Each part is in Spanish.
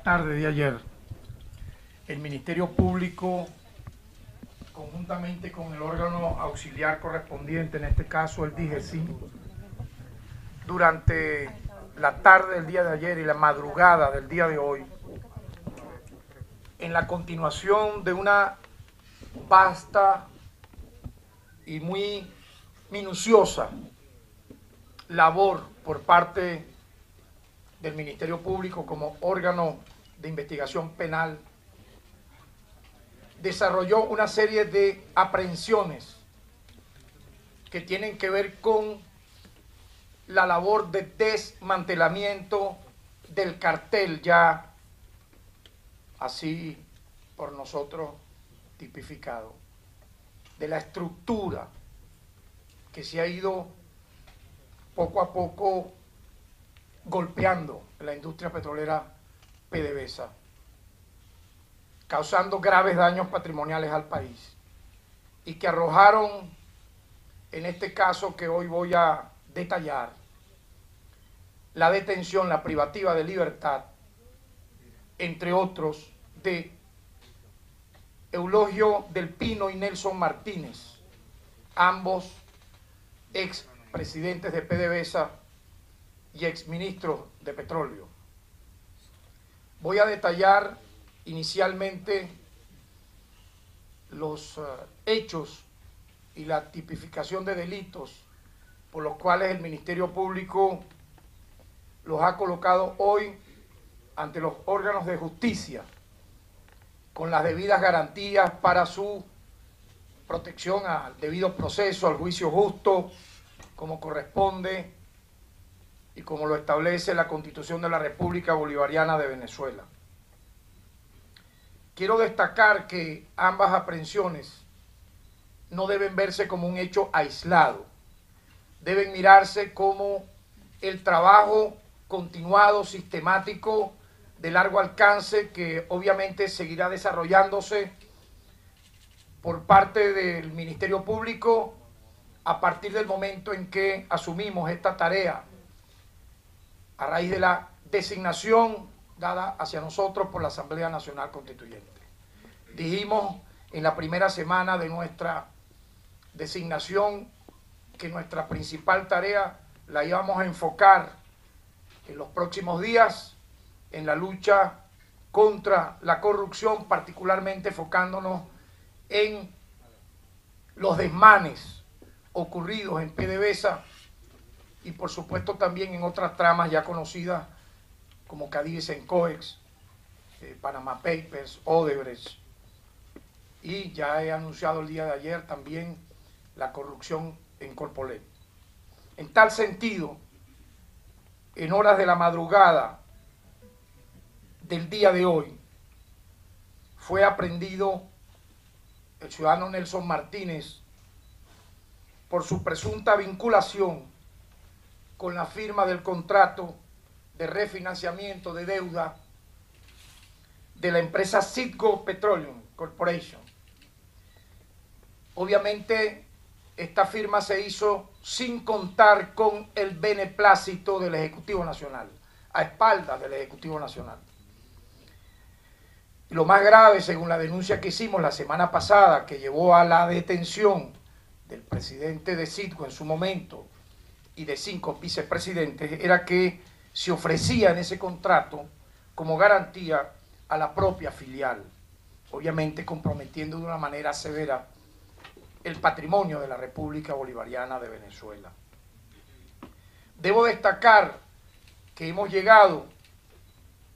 tarde de ayer, el Ministerio Público, conjuntamente con el órgano auxiliar correspondiente, en este caso el DIGESI, durante la tarde del día de ayer y la madrugada del día de hoy, en la continuación de una vasta y muy minuciosa labor por parte del Ministerio Público como órgano de investigación penal, desarrolló una serie de aprehensiones que tienen que ver con la labor de desmantelamiento del cartel, ya así por nosotros tipificado, de la estructura que se ha ido poco a poco golpeando la industria petrolera PDVSA, causando graves daños patrimoniales al país, y que arrojaron, en este caso que hoy voy a detallar, la detención, la privativa de libertad, entre otros, de Eulogio del Pino y Nelson Martínez, ambos ex presidentes de PDVSA y exministros de petróleo. Voy a detallar inicialmente los hechos y la tipificación de delitos por los cuales el Ministerio Público los ha colocado hoy ante los órganos de justicia, con las debidas garantías para su protección al debido proceso, al juicio justo, como corresponde y como lo establece la Constitución de la República Bolivariana de Venezuela. Quiero destacar que ambas aprehensiones no deben verse como un hecho aislado, deben mirarse como el trabajo continuado, sistemático, de largo alcance, que obviamente seguirá desarrollándose por parte del Ministerio Público a partir del momento en que asumimos esta tarea a raíz de la designación dada hacia nosotros por la Asamblea Nacional Constituyente. Dijimos en la primera semana de nuestra designación que nuestra principal tarea la íbamos a enfocar en los próximos días en la lucha contra la corrupción, particularmente enfocándonos en los desmanes ocurridos en PDVSA y por supuesto también en otras tramas ya conocidas como Cadivi-Sencoex, Panama Papers, Odebrecht, y ya he anunciado el día de ayer también la corrupción en Corpolet. En tal sentido, en horas de la madrugada del día de hoy, fue aprehendido el ciudadano Nelson Martínez por su presunta vinculación con la firma del contrato de refinanciamiento de deuda de la empresa Citgo Petroleum Corporation. Obviamente, esta firma se hizo sin contar con el beneplácito del Ejecutivo Nacional, a espaldas del Ejecutivo Nacional. Y lo más grave, según la denuncia que hicimos la semana pasada, que llevó a la detención del presidente de Citgo en su momento y de 5 vicepresidentes, era que se ofrecía en ese contrato como garantía a la propia filial, obviamente comprometiendo de una manera severa el patrimonio de la República Bolivariana de Venezuela. Debo destacar que hemos llegado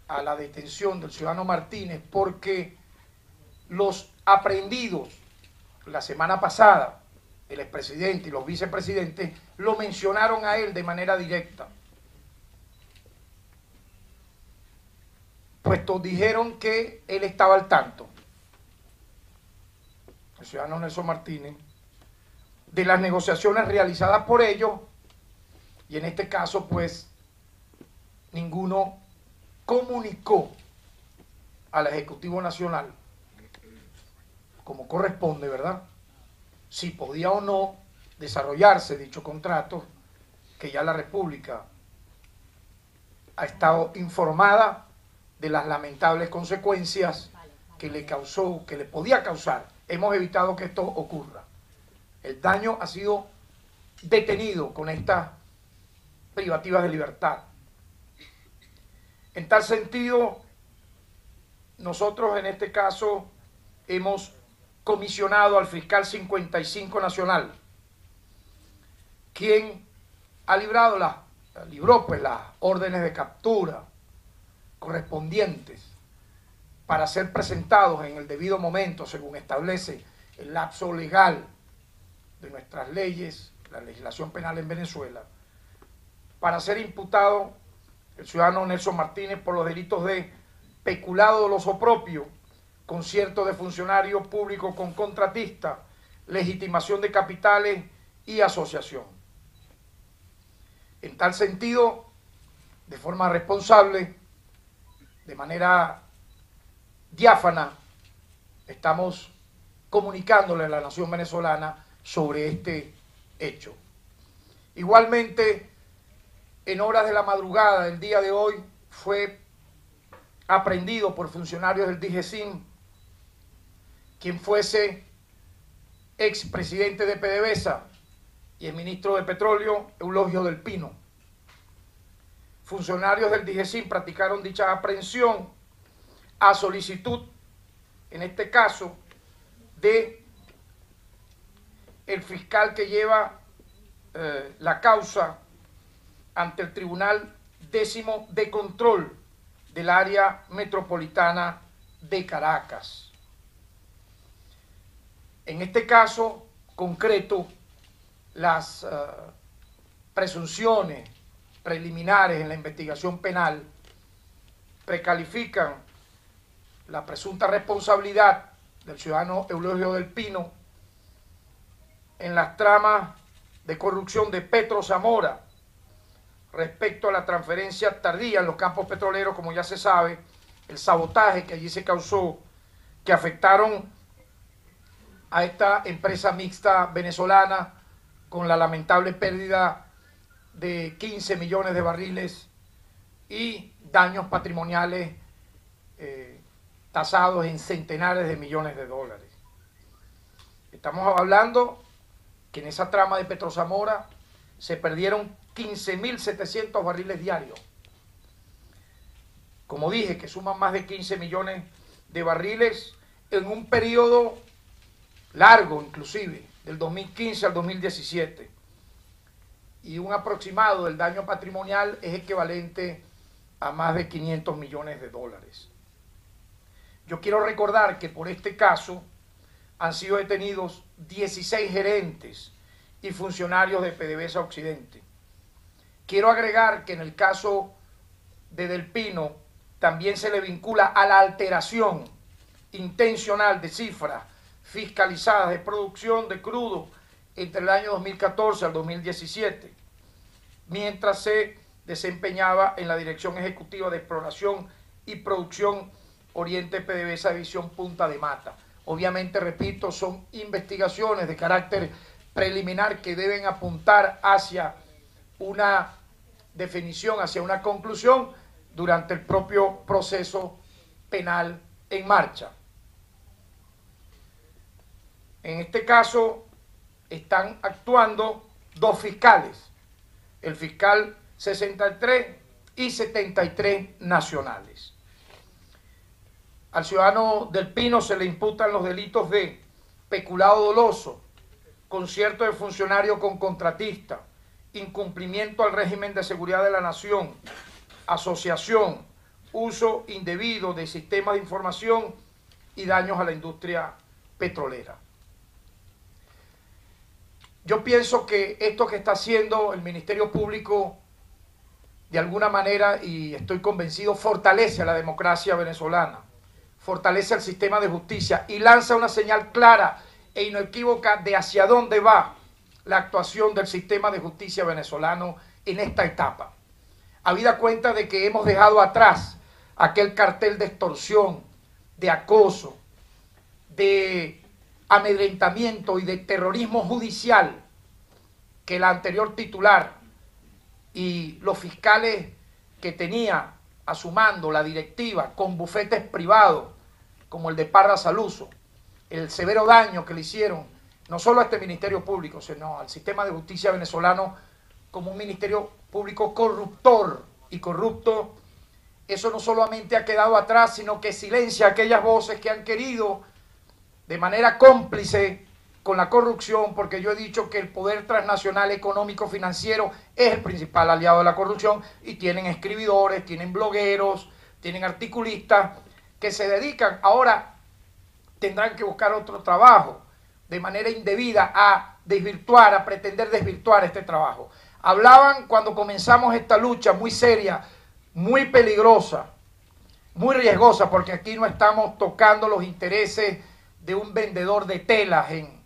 a la detención del ciudadano Martínez porque los aprehendidos la semana pasada, el expresidente y los vicepresidentes, lo mencionaron a él de manera directa, puesto dijeron que él estaba al tanto, el ciudadano Nelson Martínez, de las negociaciones realizadas por ellos, y en este caso pues ninguno comunicó al Ejecutivo Nacional, como corresponde, ¿verdad?, si podía o no desarrollarse dicho contrato, que ya la República ha estado informada de las lamentables consecuencias que le causó, que le podía causar. Hemos evitado que esto ocurra. El daño ha sido detenido con estas privativas de libertad. En tal sentido, nosotros en este caso hemos comisionado al fiscal 55 nacional, quien libró pues las órdenes de captura correspondientes para ser presentados en el debido momento, según establece el lapso legal de nuestras leyes, la legislación penal en Venezuela, para ser imputado el ciudadano Nelson Martínez por los delitos de peculado doloso propio, concierto de funcionario público con contratista, legitimación de capitales y asociación. En tal sentido, de forma responsable, de manera diáfana, estamos comunicándole a la nación venezolana sobre este hecho. Igualmente, en horas de la madrugada del día de hoy, fue aprehendido por funcionarios del DIGESIM quien fuese expresidente de PDVSA y el ministro de Petróleo, Eulogio del Pino. Funcionarios del DIGESIM practicaron dicha aprehensión a solicitud, en este caso, de el fiscal que lleva la causa ante el Tribunal 10º de Control del área metropolitana de Caracas. En este caso concreto, las presunciones preliminares en la investigación penal precalifican la presunta responsabilidad del ciudadano Eulogio del Pino en las tramas de corrupción de Petro Zamora respecto a la transferencia tardía en los campos petroleros, como ya se sabe, el sabotaje que allí se causó, que afectaron a esta empresa mixta venezolana con la lamentable pérdida de 15 millones de barriles y daños patrimoniales tasados en centenares de millones de dólares. Estamos hablando que en esa trama de Petro Zamora se perdieron 15.700 barriles diarios. Como dije, que suman más de 15 millones de barriles en un periodo largo, inclusive, del 2015 al 2017. Y un aproximado del daño patrimonial es equivalente a más de 500 millones de dólares. Yo quiero recordar que por este caso han sido detenidos 16 gerentes y funcionarios de PDVSA Occidente. Quiero agregar que en el caso de Del Pino también se le vincula a la alteración intencional de cifras fiscalizadas de producción de crudo entre el año 2014 al 2017, mientras se desempeñaba en la Dirección Ejecutiva de Exploración y Producción Oriente PDVSA División Punta de Mata. Obviamente, repito, son investigaciones de carácter preliminar que deben apuntar hacia una definición, hacia una conclusión durante el propio proceso penal en marcha. En este caso están actuando dos fiscales, el fiscal 63 y 73 nacionales. Al ciudadano Del Pino se le imputan los delitos de peculado doloso, concierto de funcionario con contratista, incumplimiento al régimen de seguridad de la nación, asociación, uso indebido de sistemas de información y daños a la industria petrolera. Yo pienso que esto que está haciendo el Ministerio Público, de alguna manera, y estoy convencido, fortalece a la democracia venezolana, fortalece al sistema de justicia y lanza una señal clara e inequívoca de hacia dónde va la actuación del sistema de justicia venezolano en esta etapa. Habida cuenta de que hemos dejado atrás aquel cartel de extorsión, de acoso, de amedrentamiento y de terrorismo judicial que la anterior titular y los fiscales que tenía a su mando la directiva con bufetes privados, como el de Parra Saluso, el severo daño que le hicieron, no solo a este Ministerio Público, sino al sistema de justicia venezolano como un Ministerio Público corruptor y corrupto, eso no solamente ha quedado atrás, sino que silencia aquellas voces que han querido de manera cómplice con la corrupción, porque yo he dicho que el poder transnacional económico financiero es el principal aliado de la corrupción, y tienen escribidores, tienen blogueros, tienen articulistas que se dedican, ahora tendrán que buscar otro trabajo de manera indebida a desvirtuar, a pretender desvirtuar este trabajo. Hablaban cuando comenzamos esta lucha muy seria, muy peligrosa, muy riesgosa, porque aquí no estamos tocando los intereses de un vendedor de telas en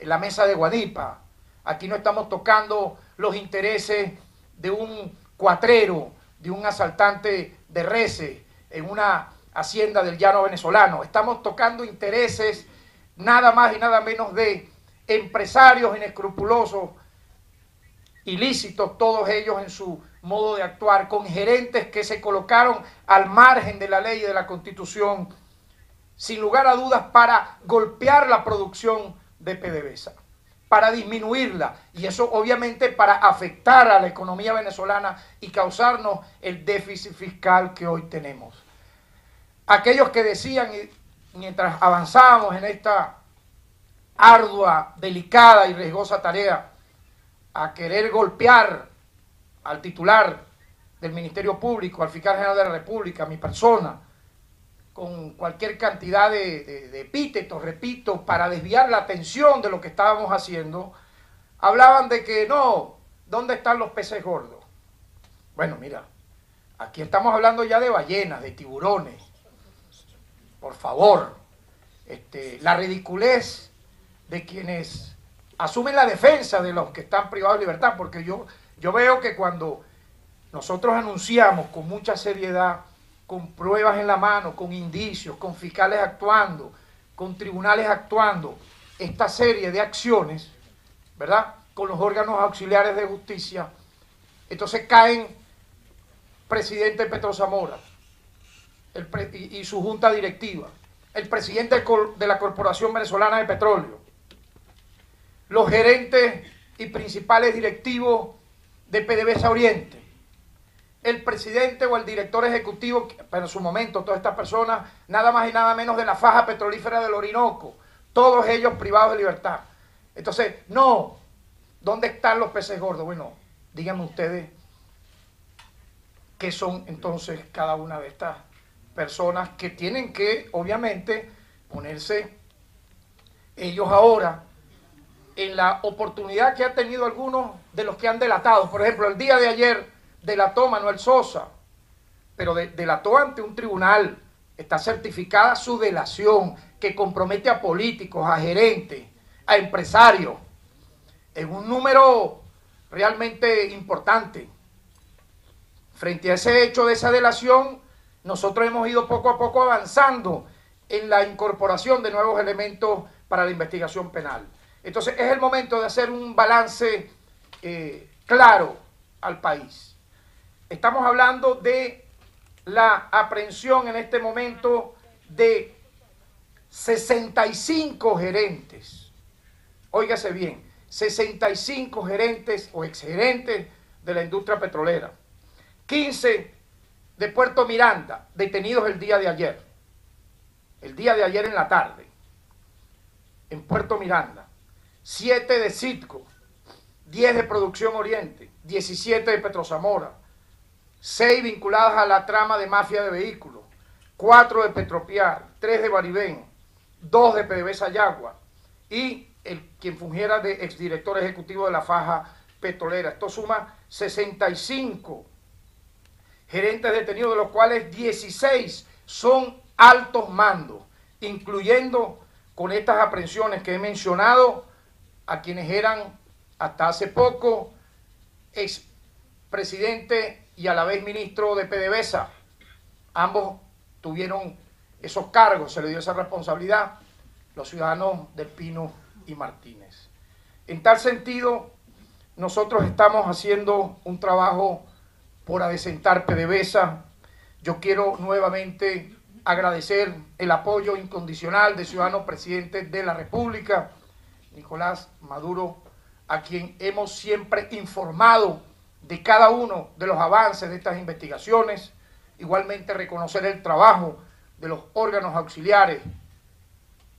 la mesa de Guadipa. Aquí no estamos tocando los intereses de un cuatrero, de un asaltante de reses en una hacienda del llano venezolano. Estamos tocando intereses nada más y nada menos de empresarios inescrupulosos, ilícitos todos ellos en su modo de actuar, con gerentes que se colocaron al margen de la ley y de la Constitución, sin lugar a dudas para golpear la producción de PDVSA, para disminuirla, y eso obviamente para afectar a la economía venezolana y causarnos el déficit fiscal que hoy tenemos. Aquellos que decían, mientras avanzábamos en esta ardua, delicada y riesgosa tarea, a querer golpear al titular del Ministerio Público, al fiscal general de la República, a mi persona, con cualquier cantidad de epítetos, repito, para desviar la atención de lo que estábamos haciendo, hablaban de que no, ¿dónde están los peces gordos? Bueno, mira, aquí estamos hablando ya de ballenas, de tiburones. Por favor, la ridiculez de quienes asumen la defensa de los que están privados de libertad, porque yo veo que cuando nosotros anunciamos con mucha seriedad, con pruebas en la mano, con indicios, con fiscales actuando, con tribunales actuando, esta serie de acciones, ¿verdad?, con los órganos auxiliares de justicia, entonces caen presidente Petro Zamora y su junta directiva, el presidente de la Corporación Venezolana de Petróleo, los gerentes y principales directivos de PDVSA Oriente, el presidente o el director ejecutivo, pero en su momento todas estas personas, nada más y nada menos de la faja petrolífera del Orinoco, todos ellos privados de libertad. Entonces, no, ¿dónde están los peces gordos? Bueno, díganme ustedes qué son entonces cada una de estas personas que tienen que, obviamente, ponerse ellos ahora en la oportunidad que han tenido algunos de los que han delatado. Por ejemplo, el día de ayer delató Manuel Sosa, pero delató ante un tribunal. Está certificada su delación, que compromete a políticos, a gerentes, a empresarios, en un número realmente importante. Frente a ese hecho de esa delación, nosotros hemos ido poco a poco avanzando en la incorporación de nuevos elementos para la investigación penal. Entonces es el momento de hacer un balance claro al país. Estamos hablando de la aprehensión en este momento de 65 gerentes. Óigase bien, 65 gerentes o exgerentes de la industria petrolera. 15 de Puerto Miranda, detenidos el día de ayer. El día de ayer en la tarde, en Puerto Miranda. 7 de Citgo, 10 de Producción Oriente, 17 de Petrozamora, 6 vinculadas a la trama de mafia de vehículos, 4 de Petropiar, 3 de Baribén, 2 de PDVSA Yagua y quien fungiera de exdirector ejecutivo de la faja petrolera. Esto suma 65 gerentes detenidos, de los cuales 16 son altos mandos, incluyendo con estas aprehensiones que he mencionado a quienes eran hasta hace poco expresidente y a la vez ministro de PDVSA. Ambos tuvieron esos cargos, se les dio esa responsabilidad, los ciudadanos del Pino y Martínez. En tal sentido, nosotros estamos haciendo un trabajo por adecentar PDVSA, Yo quiero nuevamente agradecer el apoyo incondicional del ciudadano presidente de la República, Nicolás Maduro, a quien hemos siempre informado de cada uno de los avances de estas investigaciones. Igualmente reconocer el trabajo de los órganos auxiliares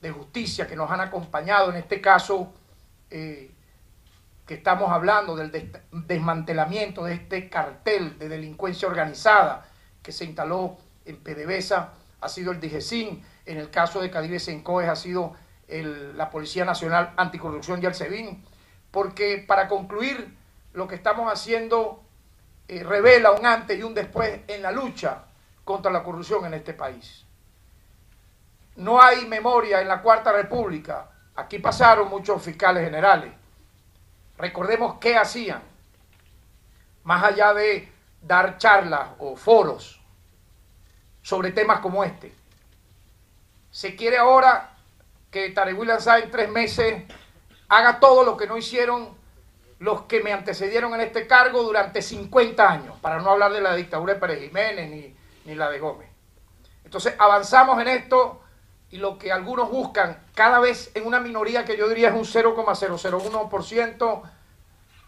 de justicia que nos han acompañado en este caso que estamos hablando del desmantelamiento de este cartel de delincuencia organizada que se instaló en PDVSA, ha sido el DIGESIN, en el caso de Cadive Sencoes ha sido la Policía Nacional Anticorrupción y el SEBIN, porque para concluir, lo que estamos haciendo revela un antes y un después en la lucha contra la corrupción en este país. No hay memoria en la Cuarta República. Aquí pasaron muchos fiscales generales. Recordemos qué hacían, más allá de dar charlas o foros sobre temas como este. Se quiere ahora que Tarek William Saab en 3 meses haga todo lo que no hicieron los que me antecedieron en este cargo durante 50 años, para no hablar de la dictadura de Pérez Jiménez ni la de Gómez. Entonces avanzamos en esto y lo que algunos buscan, cada vez en una minoría que yo diría es un 0,001%,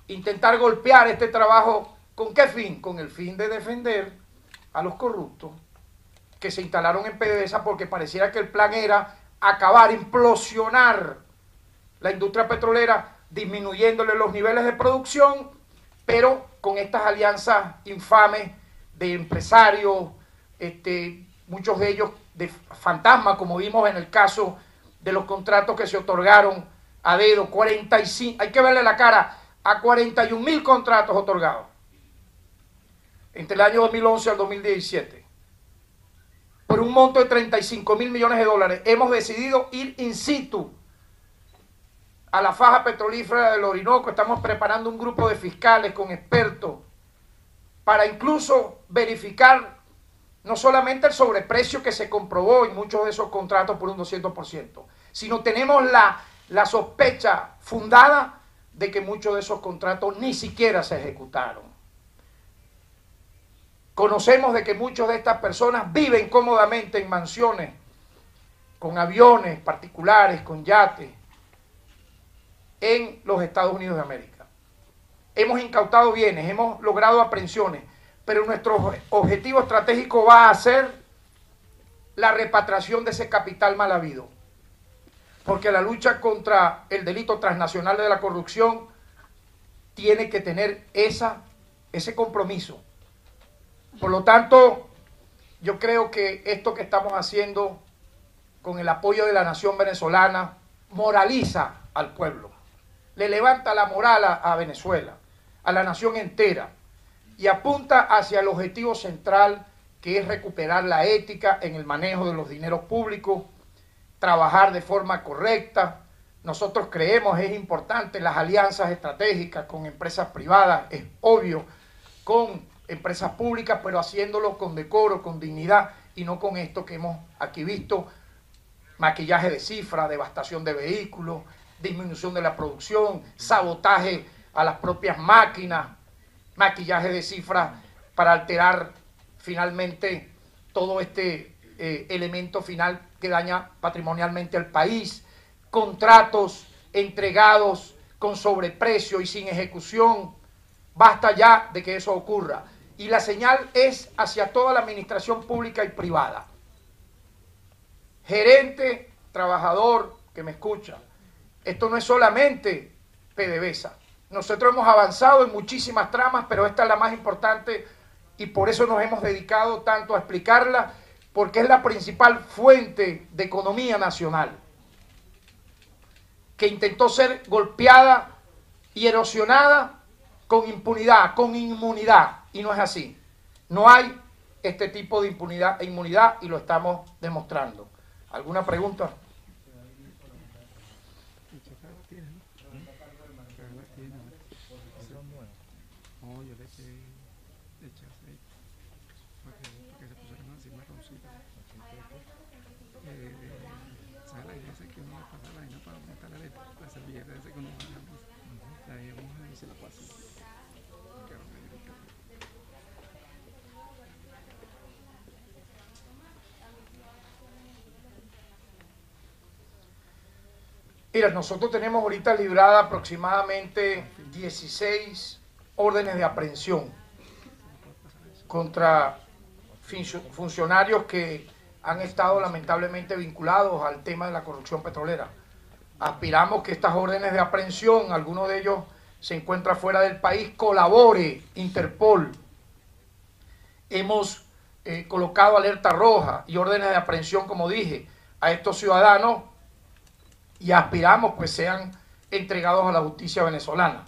intentar golpear este trabajo, ¿con qué fin? Con el fin de defender a los corruptos que se instalaron en PDVSA, porque pareciera que el plan era acabar, implosionar la industria petrolera, disminuyéndole los niveles de producción, pero con estas alianzas infames de empresarios, muchos de ellos de fantasma, como vimos en el caso de los contratos que se otorgaron a dedo, 45, hay que verle la cara a 41.000 contratos otorgados entre el año 2011 al 2017, por un monto de 35.000 millones de dólares. Hemos decidido ir in situ a la faja petrolífera del Orinoco. Estamos preparando un grupo de fiscales con expertos para incluso verificar no solamente el sobreprecio que se comprobó en muchos de esos contratos por un 200%, sino tenemos la sospecha fundada de que muchos de esos contratos ni siquiera se ejecutaron. Conocemos de que muchas de estas personas viven cómodamente en mansiones, con aviones particulares, con yates, en los Estados Unidos de América. Hemos incautado bienes, hemos logrado aprehensiones, pero nuestro objetivo estratégico va a ser la repatriación de ese capital mal habido, porque la lucha contra el delito transnacional de la corrupción tiene que tener ese compromiso. Por lo tanto, yo creo que esto que estamos haciendo con el apoyo de la nación venezolana moraliza al pueblo, le levanta la moral a Venezuela, a la nación entera, y apunta hacia el objetivo central, que es recuperar la ética en el manejo de los dineros públicos, trabajar de forma correcta. Nosotros creemos es importante las alianzas estratégicas con empresas privadas, es obvio, con empresas públicas, pero haciéndolo con decoro, con dignidad, y no con esto que hemos aquí visto: maquillaje de cifras, devastación de vehículos, disminución de la producción, sabotaje a las propias máquinas, maquillaje de cifras para alterar finalmente todo este elemento final que daña patrimonialmente al país, contratos entregados con sobreprecio y sin ejecución. Basta ya de que eso ocurra. Y la señal es hacia toda la administración pública y privada. Gerente, trabajador que me escucha, esto no es solamente PDVSA. Nosotros hemos avanzado en muchísimas tramas, pero esta es la más importante y por eso nos hemos dedicado tanto a explicarla, porque es la principal fuente de economía nacional, que intentó ser golpeada y erosionada con impunidad, con inmunidad, y no es así. No hay este tipo de impunidad e inmunidad y lo estamos demostrando. ¿Alguna pregunta? Mira, nosotros tenemos ahorita librada aproximadamente 16 órdenes de aprehensión contra funcionarios que han estado lamentablemente vinculados al tema de la corrupción petrolera. Aspiramos que estas órdenes de aprehensión, algunos de ellos se encuentran fuera del país, colabore Interpol. Hemos colocado alerta roja y órdenes de aprehensión, como dije, a estos ciudadanos y aspiramos pues sean entregados a la justicia venezolana.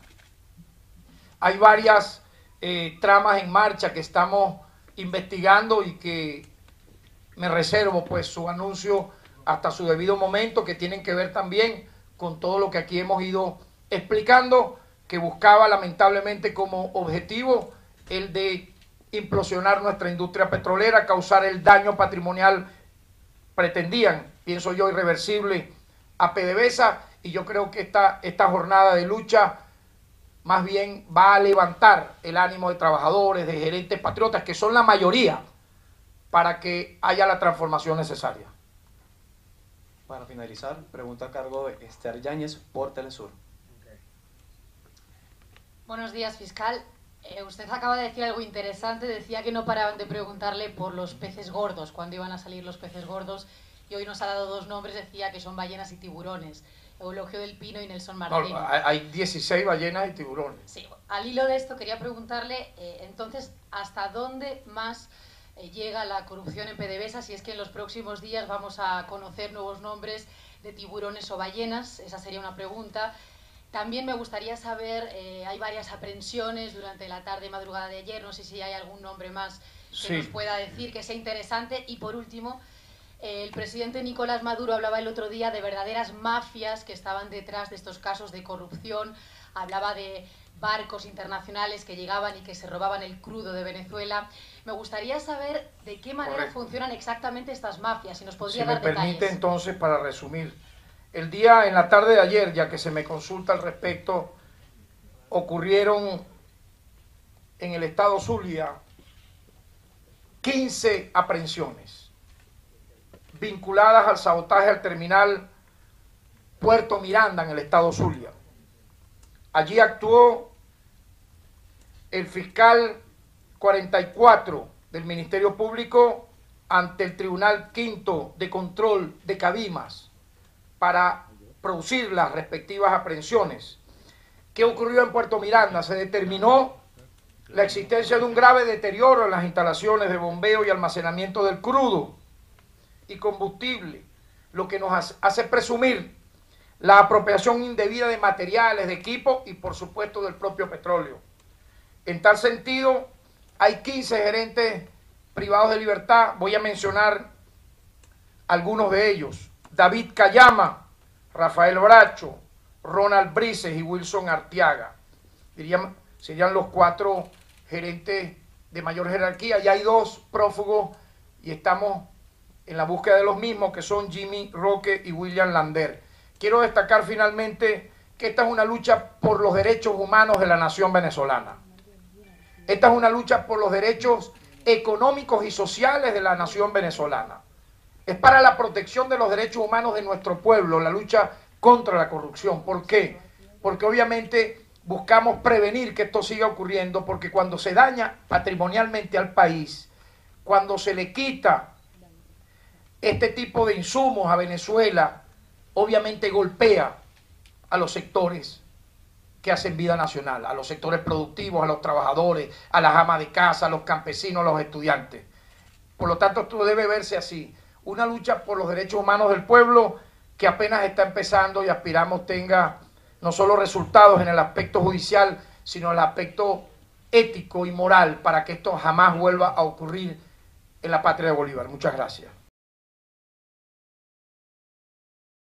Hay varias tramas en marcha que estamos investigando y que me reservo pues su anuncio hasta su debido momento, que tienen que ver también con todo lo que aquí hemos ido explicando, que buscaba lamentablemente como objetivo el de implosionar nuestra industria petrolera, causar el daño patrimonial, pretendían, pienso yo, irreversible a PDVSA, y yo creo que esta jornada de lucha más bien va a levantar el ánimo de trabajadores, de gerentes patriotas, que son la mayoría, para que haya la transformación necesaria. Para finalizar, pregunta a cargo de Esther Yáñez por Telesur. Buenos días, fiscal. Usted acaba de decir algo interesante, decía que no paraban de preguntarle por los peces gordos, cuándo iban a salir los peces gordos, y hoy nos ha dado dos nombres, decía que son ballenas y tiburones, Eulogio del Pino y Nelson Martín. No, hay 16 ballenas y tiburones. Sí, al hilo de esto quería preguntarle, entonces, ¿hasta dónde más llega la corrupción en PDVSA? Si es que en los próximos días vamos a conocer nuevos nombres de tiburones o ballenas, esa sería una pregunta. También me gustaría saber, hay varias aprehensiones durante la tarde y madrugada de ayer, no sé si hay algún nombre más que nos pueda decir que sea interesante. Y por último, el presidente Nicolás Maduro hablaba el otro día de verdaderas mafias que estaban detrás de estos casos de corrupción, hablaba de barcos internacionales que llegaban y que se robaban el crudo de Venezuela. Me gustaría saber de qué manera funcionan exactamente estas mafias, si nos podría dar detalles. Si me permite entonces, para resumir. El día, en la tarde de ayer, ya que se me consulta al respecto, ocurrieron en el estado Zulia 15 aprehensiones vinculadas al sabotaje al terminal Puerto Miranda en el estado Zulia. Allí actuó el fiscal 44 del Ministerio Público ante el Tribunal Quinto de Control de Cabimas para producir las respectivas aprehensiones. ¿Qué ocurrió en Puerto Miranda? Se determinó la existencia de un grave deterioro en las instalaciones de bombeo y almacenamiento del crudo y combustible, lo que nos hace presumir la apropiación indebida de materiales, de equipo y por supuesto del propio petróleo. En tal sentido, hay 15 gerentes privados de libertad, voy a mencionar algunos de ellos: David Cayama, Rafael Bracho, Ronald Brices y Wilson Arteaga. Serían los 4 gerentes de mayor jerarquía. Ya hay 2 prófugos y estamos en la búsqueda de los mismos, que son Jimmy Roque y William Lander. Quiero destacar finalmente que esta es una lucha por los derechos humanos de la nación venezolana. Esta es una lucha por los derechos económicos y sociales de la nación venezolana. Es para la protección de los derechos humanos de nuestro pueblo, la lucha contra la corrupción. ¿Por qué? Porque obviamente buscamos prevenir que esto siga ocurriendo, porque cuando se daña patrimonialmente al país, cuando se le quita este tipo de insumos a Venezuela, obviamente golpea a los sectores que hacen vida nacional, a los sectores productivos, a los trabajadores, a las amas de casa, a los campesinos, a los estudiantes. Por lo tanto, esto debe verse así: una lucha por los derechos humanos del pueblo que apenas está empezando y aspiramos tenga no solo resultados en el aspecto judicial, sino en el aspecto ético y moral, para que esto jamás vuelva a ocurrir en la patria de Bolívar. Muchas gracias.